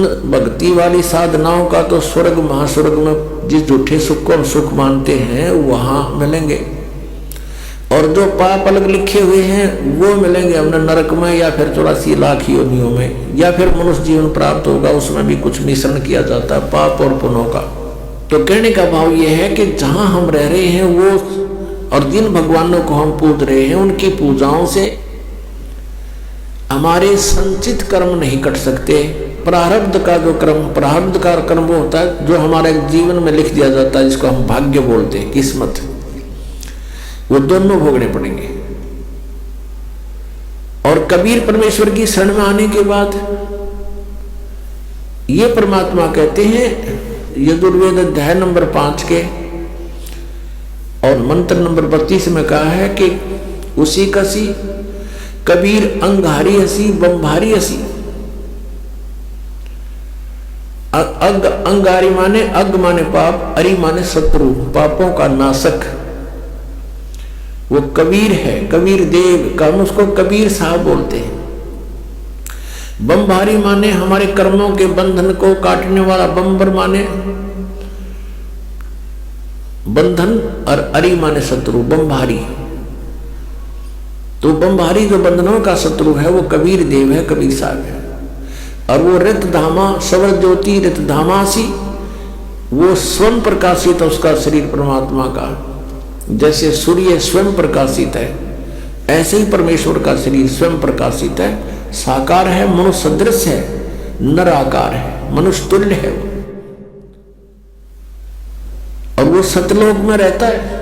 भक्ति वाली साधनाओं का तो स्वर्ग महास्वर्ग में जिस झूठे सुख को हम सुख मानते हैं वहां मिलेंगे, और जो पाप अलग लिखे हुए हैं वो मिलेंगे हमने नरक में, या फिर 84 लाख योनियों में, या फिर मनुष्य जीवन प्राप्त होगा। उसमें भी कुछ मिश्रण किया जाता है पाप और पुण्यों का। तो कहने का भाव ये है कि जहां हम रह रहे हैं वो और जिन भगवानों को हम पूज रहे हैं उनकी पूजाओं से हमारे संचित कर्म नहीं कट सकते। प्रारब्ध का जो कर्म, प्रारब्ध का कर्म वो होता है जो हमारे जीवन में लिख दिया जाता है, जिसको हम भाग्य बोलते हैं, किस्मत, वो दोनों भोगने पड़ेंगे। और कबीर परमेश्वर की शरण में आने के बाद ये परमात्मा कहते हैं यजुर्वेद अध्याय नंबर 5 के और मंत्र नंबर 32 में कहा है कि उसी कसी कबीर अंगारी हसी बम्भारी हसी। अंगारी माने अग माने पाप, अरि माने शत्रु, पापों का नाशक, वो कबीर है, कबीर देव का, हम उसको कबीर साहब बोलते हैं। बम्भारी माने हमारे कर्मों के बंधन को काटने वाला, बम्बर माने बंधन और अरि माने शत्रु, बम्भारी। तो बम्भारी जो बंधनों का शत्रु है वो कबीर देव है, कबीर साहब है। और वो रित धामा सवर ज्योति रित धामासी, वो स्वयं प्रकाशित है उसका शरीर परमात्मा का। जैसे सूर्य स्वयं प्रकाशित है ऐसे ही परमेश्वर का शरीर स्वयं प्रकाशित है, साकार है, मनुष्य सदृश है, नराकार है, मनुष्य तुल्य है वो। और वो सतलोक में रहता है।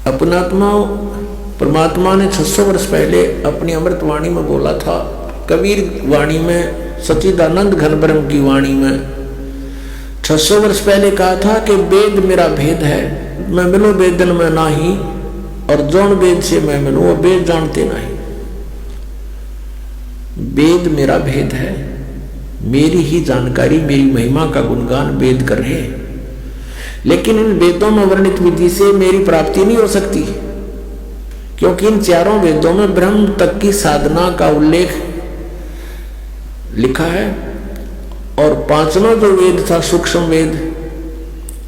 अपना आत्मा परमात्मा ने 600 वर्ष पहले अपनी अमृत वाणी में बोला था, कबीर वाणी में, सच्चिदानंद घन ब्रह्म की वाणी में 600 वर्ष पहले कहा था कि वेद मेरा भेद है, मैं मिलो वेदन में नाही, और जौन वेद से मैं मिलूं वो वेद जानते नहीं। वेद मेरा भेद है, मेरी ही जानकारी, मेरी महिमा का गुणगान वेद कर रहे हैं, लेकिन इन वेदों में वर्णित विधि से मेरी प्राप्ति नहीं हो सकती, क्योंकि इन चारों वेदों में ब्रह्म तक की साधना का उल्लेख लिखा है। और पांचवा जो वेद था सूक्ष्म वेद,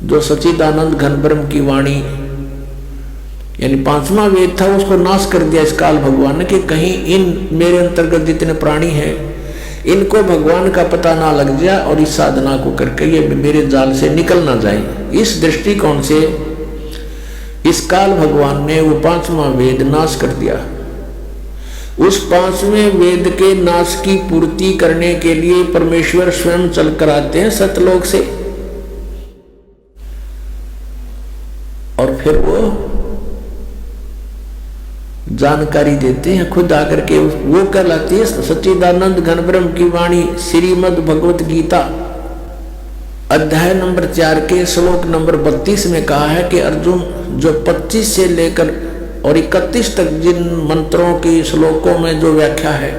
जो सच्चिदानंद घन ब्रह्म की वाणी यानी पांचवा वेद था, उसको नाश कर दिया इस काल भगवान ने कि कहीं इन मेरे अंतर्गत जितने प्राणी हैं इनको भगवान का पता ना लग जाए और इस साधना को करके ये मेरे जाल से निकल ना जाए। इस दृष्टिकोण से इस काल भगवान ने वो पांचवा वेद नाश कर दिया। उस पांचवें वेद के नाश की पूर्ति करने के लिए परमेश्वर स्वयं चल कर आते हैं सतलोक से, और फिर वो जानकारी देते हैं खुद आकर के। वो कहलाती है सच्चिदानंद घन ब्रह्म की वाणी। श्रीमद् भगवत गीता अध्याय नंबर 4 के श्लोक नंबर 32 में कहा है कि अर्जुन, जो 25 से लेकर और 31 तक जिन मंत्रों की श्लोकों में जो व्याख्या है,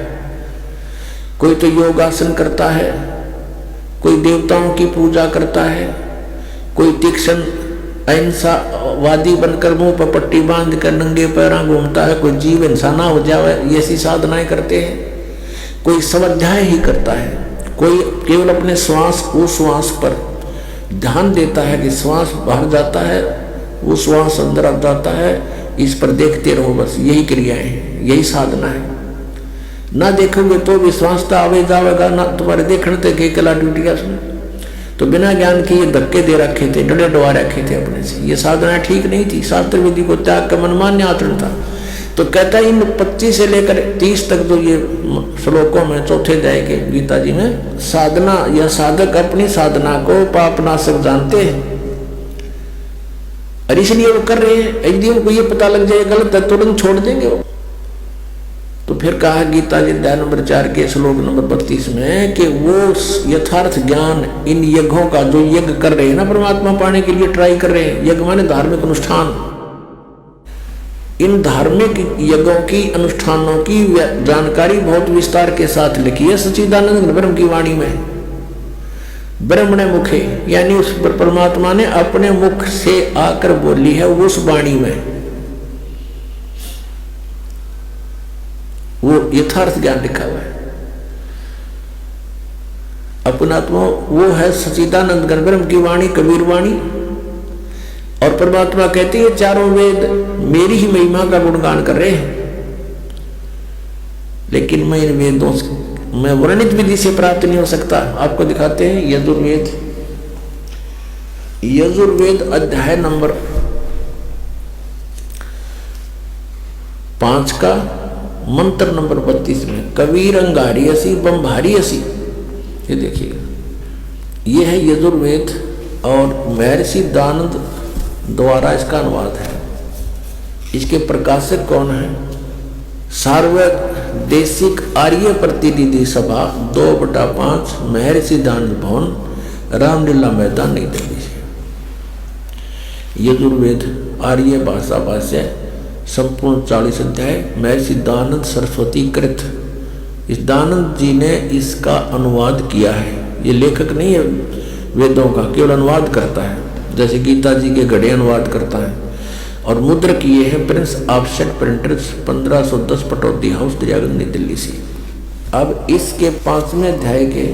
कोई तो योगासन करता है, कोई देवताओं की पूजा करता है, कोई तीक्ष्ण अहिंसावादी बनकर मुंह पर पट्टी बांध कर नंगे पैरा घूमता है, कोई जीव इंसान हो जाए ऐसी साधनाएं करते हैं, कोई स्वाध्याय ही करता है, कोई केवल अपने श्वास उश्वास पर ध्यान देता है कि श्वास बाहर जाता है, वो श्वास अंदर आ जाता है, इस पर देखते रहो, बस यही क्रियाएं हैं, यही साधना है। ना देखोगे तो विश्वास तो आवे जाएगा, ना तुम्हारे देखने तक कला ड्यूटिया सुन। तो बिना ज्ञान के ये धक्के दे रखे थे, डरे डुबा रखे थे अपने से। ये साधना ठीक नहीं थी, शास्त्र विधि को त्याग का मनमान्य आचरण था। तो कहता है इन 25 से लेकर 30 तक जो ये श्लोकों में चौथे अध्याय के गीता जी में साधना या साधक अपनी साधना को पापनाशक जानते हैं, और इसलिए वो कर रहे हैं। यदि उनको ये पता लग जाए गलत है तुरंत छोड़ देंगे वो। तो फिर कहा गीता जी अध्याय नंबर 4 के श्लोक नंबर 32 में कि वो यथार्थ ज्ञान इन यज्ञों का, जो यज्ञ कर रहे हैं ना परमात्मा पाने के लिए ट्राई कर रहे हैं, यज्ञ माने धार्मिक अनुष्ठान, इन धार्मिक यज्ञों की अनुष्ठानों की जानकारी बहुत विस्तार के साथ लिखी है सच्चिदानंद ब्रह्म की वाणी में। ब्रह्मणे मुखे यानी उस परमात्मा ने अपने मुख से आकर बोली है उस वाणी में। वो वो यथार्थ ज्ञान लिखा हुआ है। अपनात्मा वो है सच्चिदानंद घन ब्रह्म की वाणी, कबीर वाणी। और परमात्मा कहते हैं चारों वेद मेरी ही महिमा का गुणगान कर रहे हैं, लेकिन मैं इन वेदों में वर्णित विधि से प्राप्त नहीं हो सकता। आपको दिखाते हैं यजुर्वेद, यजुर्वेद अध्याय नंबर 5 का मंत्र नंबर 32 में कबीर अंगारी असी बम्भारी असी। ये देखिएगा, ये है यजुर्वेद और महर्षि दानंद द्वारा इसका अनुवाद है। इसके प्रकाशक कौन है? सार्वदेशिक आर्य प्रतिनिधि सभा 2/5 महर्षि दानंद भवन, रामलीला मैदान, नई दिल्ली से। यजुर्वेद आर्य भाषा भाष्य संपूर्ण 40 अध्याय, महर्षि दानंद सरस्वती कृत। इस दानंद जी ने इसका अनुवाद किया है। ये लेखक नहीं है वेदों का, केवल अनुवाद करता है, जैसे गीता जी के गढ़े अनुवाद करता है। और मुद्र किए हैं Prince offset printers 1510 Pataudi house Daryaganj नई दिल्ली से। अब इसके 5वें अध्याय के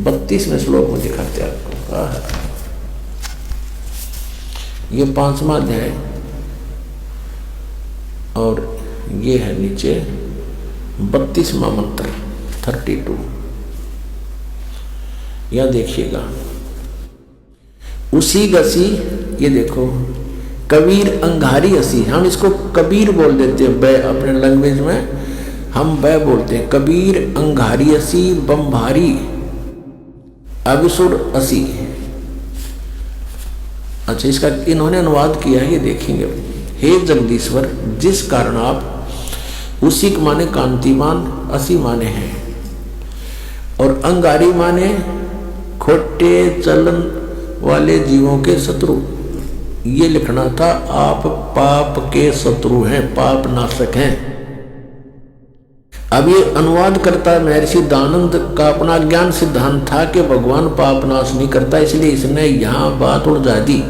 32वें श्लोक में दिखाते हैं आपको। ये 5वां अध्याय और ये है नीचे 32वां मंत्र 32। यह देखिएगा, उसी गसी, ये देखो कबीर अंगारी असी। हम इसको कबीर बोल देते हैं, बै अपने लैंग्वेज में हम बै बोलते हैं। कबीर अंगारी असी बम्भारी अविसुर असी। अच्छा, इसका इन्होंने अनुवाद किया है, ये देखेंगे। हे जगदीश्वर, जिस कारण आप उसी के माने कांतिमान, असी माने हैं, और अंगारी माने खोटे चलन वाले जीवों के शत्रु। ये लिखना था, आप पाप के शत्रु हैं, पाप नाशक हैं। अब ये अनुवाद करता महर्षि दानंद का अपना ज्ञान सिद्धांत था कि भगवान पाप नाश नहीं करता, इसलिए इसने यहाँ बात उलझा दी।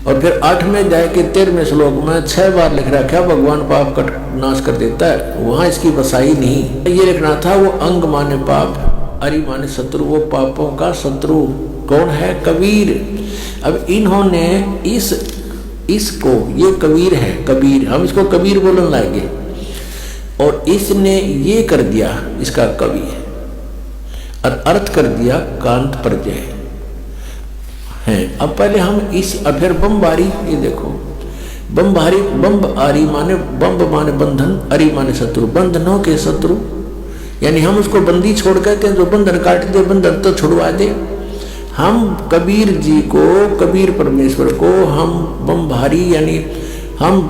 और फिर 8वें अध्याय के 13वें श्लोक में 6 बार लिख रखा भगवान पाप का नाश कर देता है, वहां इसकी बसाई नहीं। ये लिखना था, वो अंग माने पाप, अरि माने शत्रु, वो पापों का शत्रु कौन है? कबीर। अब इन्होंने इसको, ये कबीर है, कबीर, हम इसको कबीर बोलने लाएंगे, और इसने ये कर दिया इसका कवि, और अर्थ कर दिया कांत प्रजय है। अब पहले हम इस, और फिर बम्बारी, ये देखो बम्बारी, बम्ब आरी माने, बम्ब माने बंधन, अरि माने शत्रु, बंधनों के शत्रु, यानी हम उसको बंदी छोड़ कहते हैं, जो बंधन काट दे, बंधन तो छुड़वा दे। हम कबीर जी को, कबीर परमेश्वर को हम बम्भारी यानी हम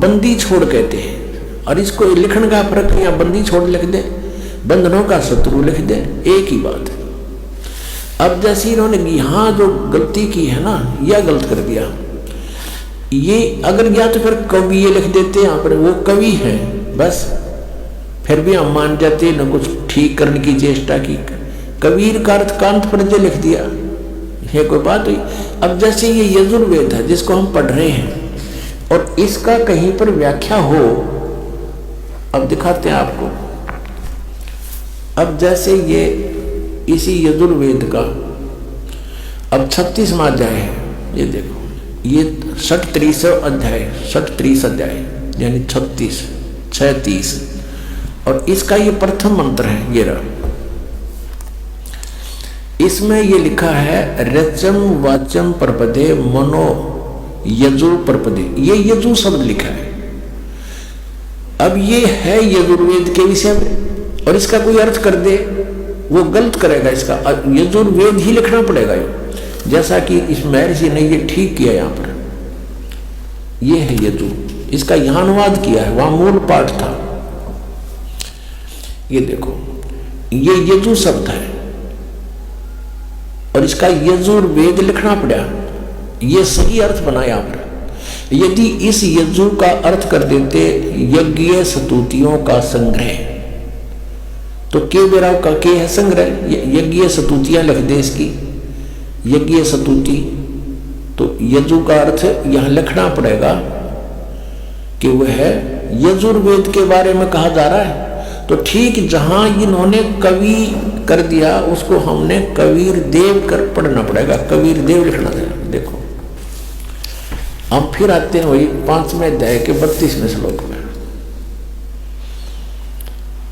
बंदी छोड़ कहते हैं। और इसको लिखने का फर्क नहीं, बंदी छोड़ लिख दे, बंधनों का शत्रु लिख दे, एक ही बात है। अब जैसे इन्होंने यहाँ जो गलती की है ना, यह गलत कर दिया। ये अगर या तो फिर कवि ये लिख देते यहाँ पर, वो कवि है बस, फिर भी हम मान जाते, न कुछ ठीक करने की चेष्टा की। कबीर का अर्थ कांत प्रजय लिख दिया, ये कोई बात हुई। अब जैसे ये यजुर्वेद है जिसको हम पढ़ रहे हैं, और इसका कहीं पर व्याख्या हो, अब दिखाते हैं आपको। अब जैसे ये इसी यजुर्वेद का अब 36वां अध्याय है, ये देखो, ये 36 अध्याय, 36 अध्याय यानी 36, 36, और इसका ये प्रथम मंत्र है, ये रहा। इसमें ये लिखा है रचम वाचम प्रपदे मनो यजु प्रपदे, ये यजु शब्द लिखा है। अब ये है यजुर्वेद के विषय में, और इसका कोई अर्थ कर दे वो गलत करेगा, इसका यजुर्वेद ही लिखना पड़ेगा। जैसा कि इस महर्षि ने ये ठीक किया, यहाँ पर ये है यजु, इसका यहाँ अनुवाद किया है, वहां मूल पाठ था। ये देखो, ये यजु शब्द है और इसका यजुर्वेद लिखना पड़ा, ये सही अर्थ बना यहाँ पर। यदि इस यजु का अर्थ कर देते यज्ञ स्तुतियों का संग्रह, तो के बेराव का के है संग्रह, यज्ञ स्तुतियां लिख दे इसकी, यज्ञ स्तुति, तो यजु का अर्थ यहां लिखना पड़ेगा कि वह है यजुर्वेद के बारे में कहा जा रहा है। तो ठीक जहां इन्होंने कवि कर दिया उसको हमने कबीर देव कर पढ़ना पड़ेगा, कबीर देव लिखना है। देखो हम फिर आते हैं वही 5वें अध्याय के 32वें श्लोक में।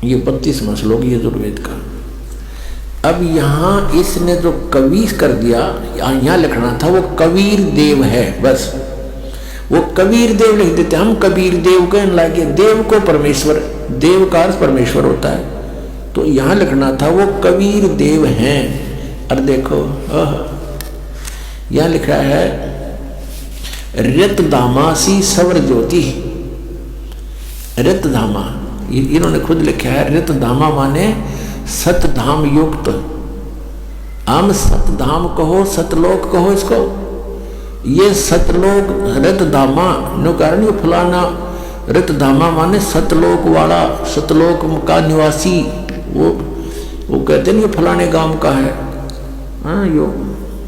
ये 32वां श्लोक यजुर्वेद का। अब यहाँ इसने जो कवि कर दिया, यहाँ लिखना था वो कबीर देव है, बस वो कबीर देव लिख देते। हम कबीर देव कहने लगे, देव को परमेश्वर, देव का अर्थ परमेश्वर होता है, तो यहाँ लिखना था वो कबीर देव हैं। और देखो यहाँ लिखा है ऋतधामासी सवर ज्योति। ऋतधामा इन्होंने खुद लिखा है, ऋतधामा माने सतधाम युक्त। हम सतधाम कहो, सतलोक कहो इसको। ये सतलोक ऋतधामा नो कारण ये फलाना ऋतधामा माने सतलोक वाला, सतलोक का निवासी। वो कहते नहीं ये फलाने गांव का है, हाँ यो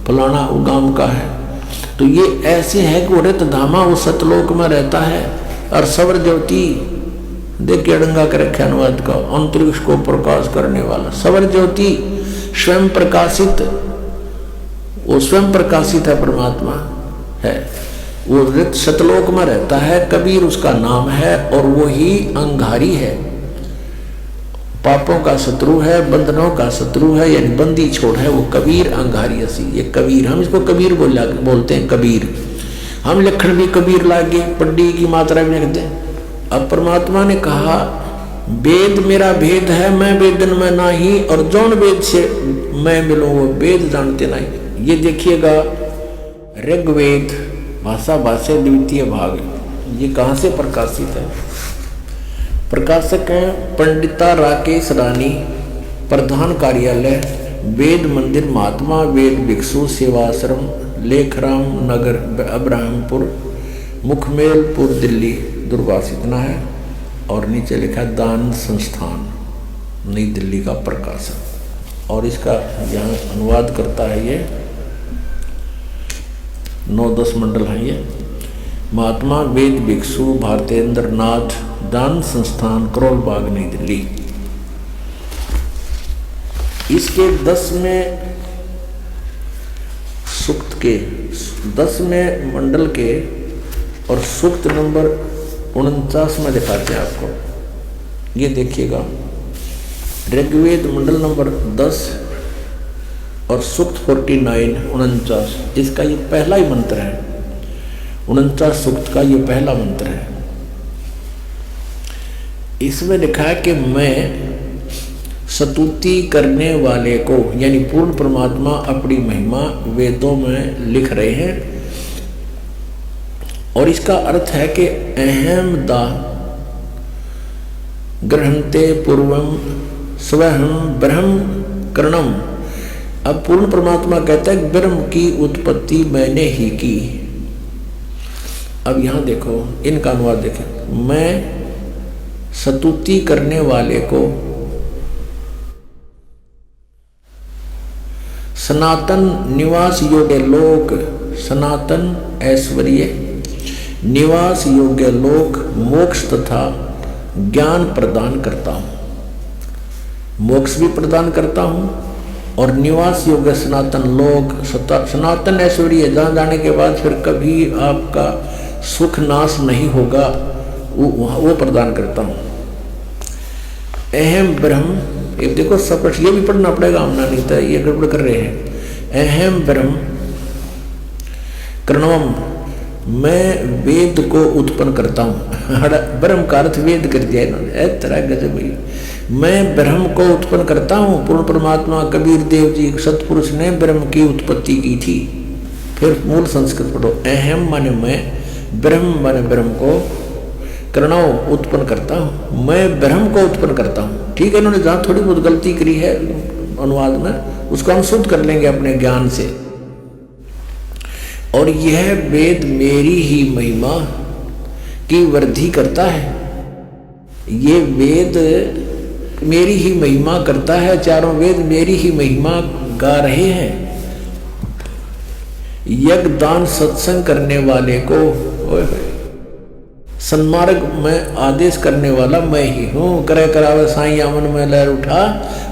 फलाना वो गांव का है। तो ये ऐसे है कि वो ऋतधामा वो सतलोक में रहता है। और सवर ज्योति देखिए अड़ंगा कर रखे अनुवाद का, अंतरिक्ष को प्रकाश करने वाला। सवर ज्योति स्वयं प्रकाशित, वो स्वयं प्रकाशित है, परमात्मा है। वो ऋत सतलोक में रहता है, कबीर उसका नाम है। और वो ही अंगारी है, पापों का शत्रु है, बंधनों का शत्रु है, यानी बंदी छोड़ है वो कबीर अंगारी असी। ये कबीर, हम इसको कबीर बोलते हैं कबीर। हम लखन भी कबीर लागे, पड्डी की मात्रा भी लिखते हैं। अब परमात्मा ने कहा वेद मेरा भेद है, मैं वेदन में नहीं, और जौन वेद से मैं मिलूं वो वेद जानते नहीं। ये देखिएगा ऋग्वेद भाषा भाष्य द्वितीय भाग, ये कहाँ से प्रकाशित है? प्रकाशक हैं पंडिता राकेश रानी, प्रधान कार्यालय वेद मंदिर महात्मा वेद भिक्षु सेवाश्रम, लेखराम नगर अब्राहमपुर, मुखमेलपुर दिल्ली, दूरभाष इतना है। और नीचे लिखा दान संस्थान नई दिल्ली का प्रकाशन। और इसका यहाँ अनुवाद करता है ये 9-10 मंडल हैं। ये महात्मा वेद भिक्षु भारतेंद्र नाथ दान संस्थान करोल बाग नई दिल्ली। इसके 10वें सूक्त के 10वें मंडल के और सूक्त नंबर 49 में दिखाते हैं आपको। ये देखिएगा ऋग्वेद मंडल नंबर 10 और सूक्त 49 इसका ये पहला ही मंत्र है। 49 सूक्त का ये पहला मंत्र है। इसमें लिखा है कि मैं स्तुति करने वाले को, यानी पूर्ण परमात्मा अपनी महिमा वेदों में लिख रहे हैं। और इसका अर्थ है कि अहम दा ग्रहणते पूर्वम स्वहम ब्रह्म करणम। अब पूर्ण परमात्मा कहता है ब्रह्म की उत्पत्ति मैंने ही की। अब यहां देखो इनका अनुवाद देखें, मैं स्तुति करने वाले को सनातन निवास योग्य लोक, सनातन ऐश्वर्य निवास योग्य लोक, मोक्ष तथा ज्ञान प्रदान करता हूं। मोक्ष भी प्रदान करता हूं और निवास योग्य सनातन लोक, सनातन ऐश्वर्य जहाँ जाने के बाद फिर कभी आपका सुख नाश नहीं होगा, वो प्रदान करता हूँ। अहम ब्रह्म, ये देखो सपट, ये भी पढ़ना पड़ेगा, हमने नहीं था ये गड़बड़ कर रहे हैं। अहम ब्रह्म करणवम, मैं वेद को उत्पन्न करता हूँ। ब्रह्म का अर्थ वेद कर दिया इन्होंने, तरह गजब हुई। मैं ब्रह्म को उत्पन्न करता हूँ। पूर्ण परमात्मा कबीर देव जी सतपुरुष ने ब्रह्म की उत्पत्ति की थी। फिर मूल संस्कृत पढ़ो, अहम माने मैं, ब्रह्म माने ब्रह्म को, करणव उत्पन्न करता हूँ, मैं ब्रह्म को उत्पन्न करता हूँ। ठीक है, इन्होंने जहाँ थोड़ी बहुत गलती करी है अनुवाद में, उसको हम शुद्ध कर लेंगे अपने ज्ञान से। और यह वेद मेरी ही महिमा की वृद्धि करता है। ये वेद मेरी ही महिमा करता है, चारों वेद मेरी ही महिमा गा रहे हैं। यज्ञ दान सत्संग करने वाले को सन्मार्ग में आदेश करने वाला मैं ही हूँ। करे करावे साईं आमन में लहर उठा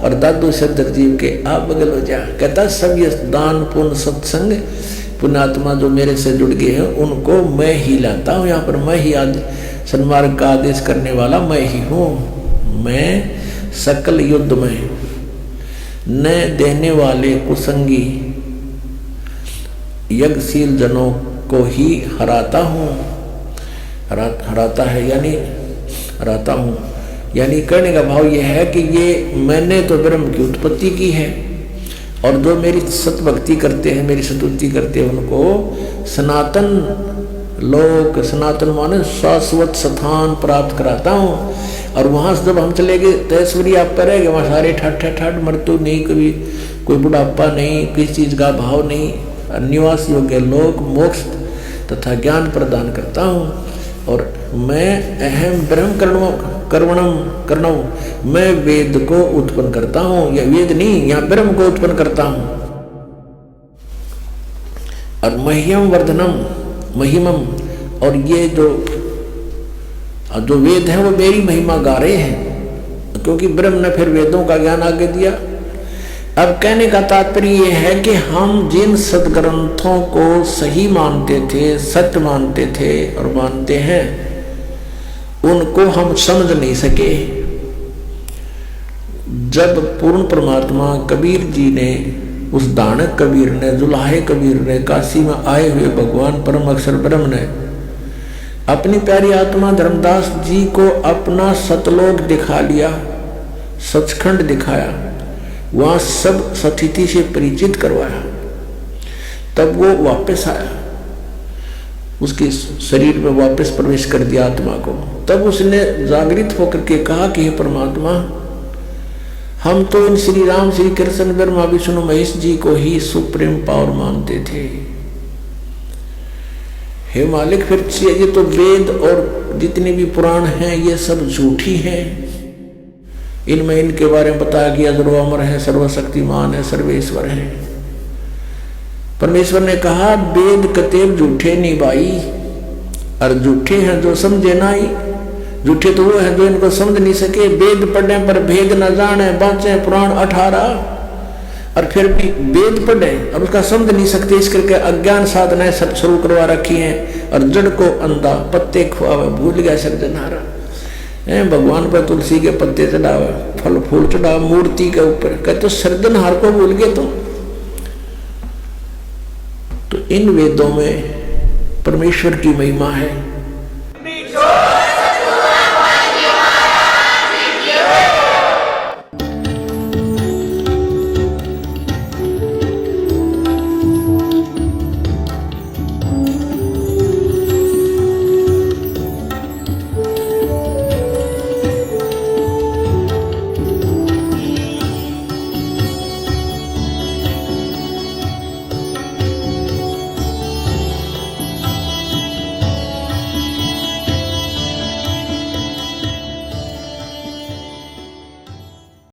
और दादू सिद्धर जीव के आप बगल हो जा। कहता सब ये दान पुण्य सत्संग पुण्यात्मा जो मेरे से जुड़ गए हैं उनको मैं ही लाता हूँ। यहाँ पर मैं ही सन्मार्ग का आदेश करने वाला मैं ही हूँ। मैं सकल युद्ध में न देने वाले कुसंगी यज्ञशील जनों को ही हराता हूँ। हराता है यानी हराता हूँ, यानी कहने का भाव यह है कि ये मैंने तो ब्रह्म की उत्पत्ति की है और जो मेरी सतभक्ति करते हैं, मेरी स्तुति करते हैं, उनको सनातन लोक, सनातन माने शाश्वत स्थान प्राप्त कराता हूँ। और वहाँ से जब हम चले गए तैश्वरी आप पर रहेंगे, वहाँ सारे ठाठ मृत्यु नहीं, कभी कोई बुढ़ापा नहीं, किसी चीज़ का भाव नहीं, निवास योग्य लोक मोक्ष तथा ज्ञान प्रदान करता हूँ। और मैं अहम ब्रह्म कर्णम मैं वेद को उत्पन्न करता हूँ, या वेद नहीं, यहाँ ब्रह्म को उत्पन्न करता हूँ। और मह्यम वर्धनम महिमम, और ये जो वेद है वो मेरी महिमा गा रहे हैं, क्योंकि ब्रह्म ने फिर वेदों का ज्ञान आगे दिया। अब कहने का तात्पर्य यह है कि हम जिन सदग्रंथों को सही मानते थे, सत्य मानते थे और मानते हैं, उनको हम समझ नहीं सके। जब पूर्ण परमात्मा कबीर जी ने, उस दानक कबीर ने, जुलाहे कबीर ने, काशी में आए हुए भगवान परम अक्षर ब्रह्म ने अपनी प्यारी आत्मा धर्मदास जी को अपना सतलोक दिखा लिया, सचखंड दिखाया, वहाँ सब स्थिति से परिचित करवाया, तब वो वापस आया, उसके शरीर में वापस प्रवेश कर दिया आत्मा को। तब उसने जागृत होकर के कहा कि हे परमात्मा, हम तो इन श्री राम, श्री कृष्ण, ब्रह्मा, विष्णु, महेश जी को ही सुप्रीम पावर मानते थे। हे मालिक, फिर ये तो वेद और जितने भी पुराण हैं ये सब झूठी हैं। इनमें इनके बारे में बताया गया सर्वअमर है, सर्वशक्तिमान है, सर्वेश्वर है। परमेश्वर ने कहा वेद कतेब झूठे नहीं भाई, और झूठे हैं जो समझे ना ही। झूठे तो वो हैं जो इनको समझ नहीं सके। वेद पढ़ने पर भेद न जाने, बाँचे पुराण 18, और फिर भी वेद पढ़े और उसका समझ नहीं सकते, इस करके अज्ञान साधनाएं शुरू करवा रखी हैं। और जड़ को अंधा पत्ते खुआवे, भूल गया सर्जनहारा। भगवान पर तुलसी के पत्ते चढ़ावे, फल फूल चढ़ावे मूर्ति के ऊपर, कहते तो सर्जनहार को भूल गए तुम। तो इन वेदों में परमेश्वर की महिमा है।